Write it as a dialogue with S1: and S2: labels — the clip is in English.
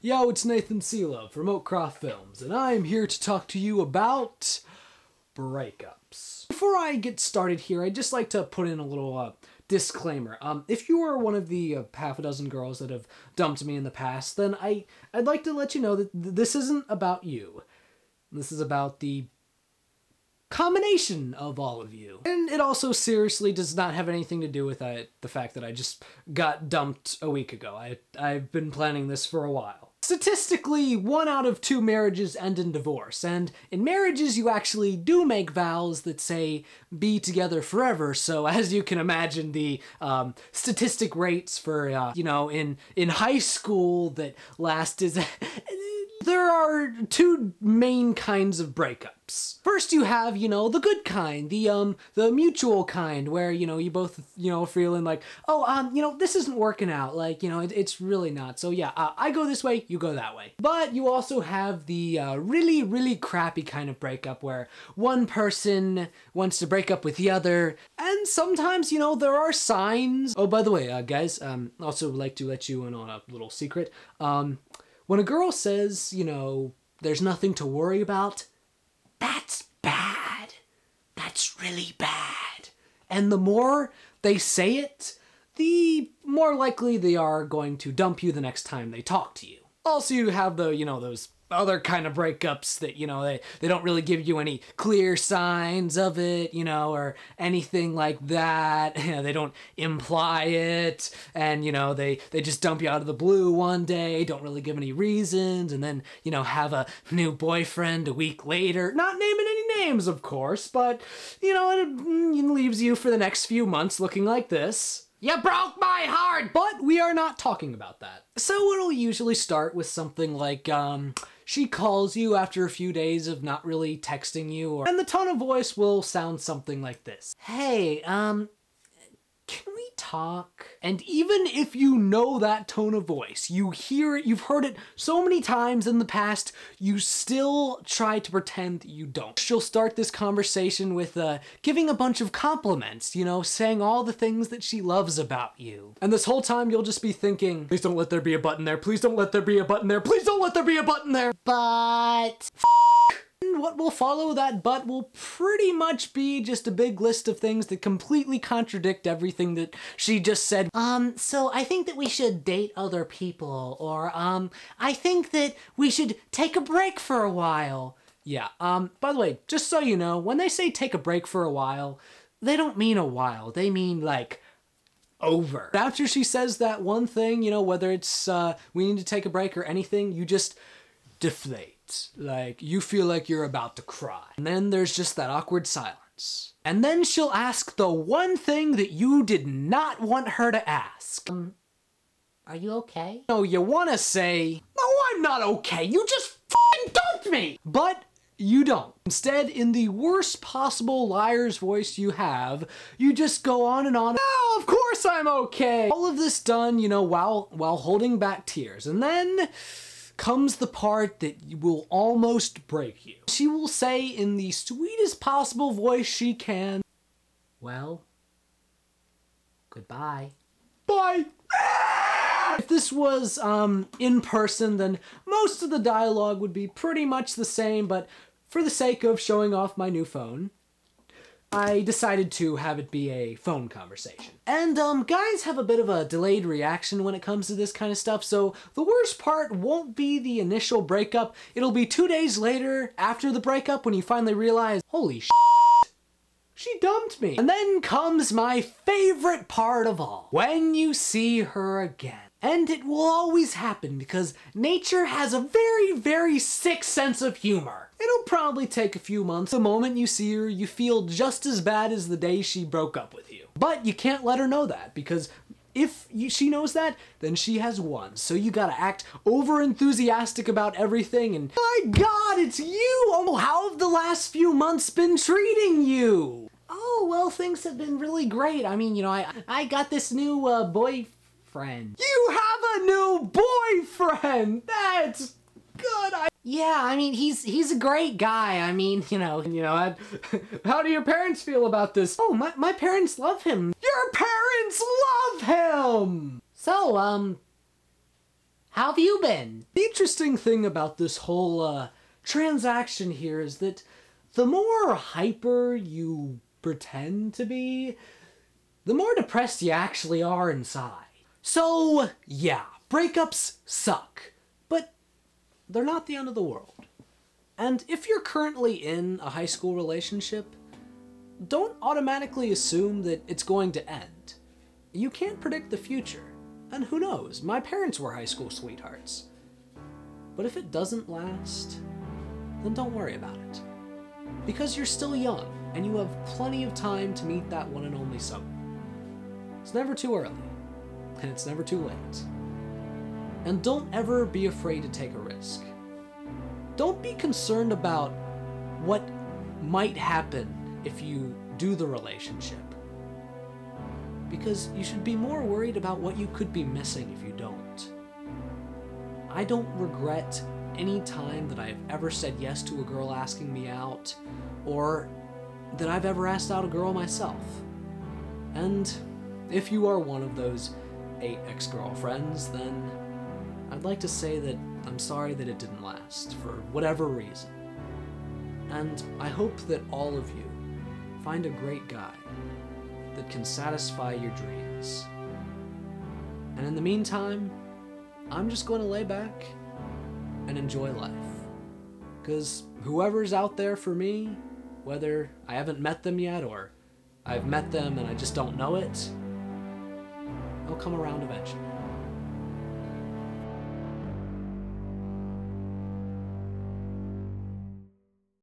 S1: Yo, it's Nathan Seelove from Oakcroft Films, and I'm here to talk to you about breakups. Before I get started here, I'd just like to put in a little disclaimer. If you are one of the half a dozen girls that have dumped me in the past, then I'd like to let you know that this isn't about you. This is about the combination of all of you. And it also seriously does not have anything to do with the fact that I just got dumped a week ago. I've been planning this for a while. Statistically, 1 out of 2 marriages end in divorce, and in marriages you actually do make vows that say, be together forever, so as you can imagine, the statistic rates for, in high school that last is... There are 2 main kinds of breakups. First you have, the good kind, the mutual kind, where, you both, feeling like, this isn't working out, like, it's really not. So yeah, I go this way, you go that way. But you also have the really, really crappy kind of breakup where one person wants to break up with the other, and sometimes, there are signs. Oh, by the way, guys, also would like to let you in on a little secret. When a girl says, there's nothing to worry about, that's bad. That's really bad. And the more they say it, the more likely they are going to dump you the next time they talk to you. Also, you have the, those other kind of breakups that, they don't really give you any clear signs of it, or anything like that. They don't imply it, and, they just dump you out of the blue one day, don't really give any reasons, and then, have a new boyfriend a week later. Not naming any names, of course, but, it leaves you for the next few months looking like this. You broke my heart! But we are not talking about that. So it'll usually start with something like, she calls you after a few days of not really texting you, and the tone of voice will sound something like this. Hey, can we talk? And even if you know that tone of voice, you hear it, you've heard it so many times in the past, you still try to pretend that you don't. She'll start this conversation with giving a bunch of compliments, saying all the things that she loves about you. And this whole time you'll just be thinking, please don't let there be a button there, please don't let there be a button there, please don't let there be a button there. But... what will follow that but will pretty much be just a big list of things that completely contradict everything that she just said. So I think that we should date other people, or, I think that we should take a break for a while. Yeah, by the way, just so you know, when they say take a break for a while, they don't mean a while, they mean, like, over. After she says that one thing, whether it's, we need to take a break or anything, you just deflate. Like, you feel like you're about to cry. And then there's just that awkward silence. And then she'll ask the one thing that you did not want her to ask. Are you okay? No, you want to say, no, I'm not okay. You just f***ing dumped me. But you don't. Instead, in the worst possible liar's voice you have, you just go on and on. Oh, of course I'm okay. All of this done, while holding back tears. And then comes the part that will almost break you. She will say in the sweetest possible voice she can, well, goodbye. Bye! If this was in person, then most of the dialogue would be pretty much the same, but for the sake of showing off my new phone, I decided to have it be a phone conversation. And guys have a bit of a delayed reaction when it comes to this kind of stuff, so the worst part won't be the initial breakup. It'll be 2 days later, after the breakup, when you finally realize, holy shit, she dumped me. And then comes my favorite part of all, when you see her again. And it will always happen because nature has a very, very sick sense of humor. It'll probably take a few months. The moment you see her, you feel just as bad as the day she broke up with you. But you can't let her know that, because if she knows that, then she has won. So you gotta act over-enthusiastic about everything and, my God, it's you! Oh, how have the last few months been treating you? Oh, well, things have been really great. I mean, I got this new boyfriend. You have a new boyfriend! That's good! Yeah, I mean, he's a great guy. I mean, how do your parents feel about this? Oh, my parents love him. Your parents love him! So, How have you been? The interesting thing about this whole transaction here is that the more hyper you pretend to be, the more depressed you actually are inside. So, yeah, breakups suck, but they're not the end of the world. And if you're currently in a high school relationship, don't automatically assume that it's going to end. You can't predict the future, and who knows, my parents were high school sweethearts. But if it doesn't last, then don't worry about it. Because you're still young, and you have plenty of time to meet that one and only someone. It's never too early, and it's never too late. And don't ever be afraid to take a risk. Don't be concerned about what might happen if you do the relationship. Because you should be more worried about what you could be missing if you don't. I don't regret any time that I've ever said yes to a girl asking me out, or that I've ever asked out a girl myself. And if you are one of those 8 ex-girlfriends, then I'd like to say that I'm sorry that it didn't last, for whatever reason. And I hope that all of you find a great guy that can satisfy your dreams. And in the meantime, I'm just going to lay back and enjoy life. Because whoever's out there for me, whether I haven't met them yet or I've met them and I just don't know it, they'll come around eventually.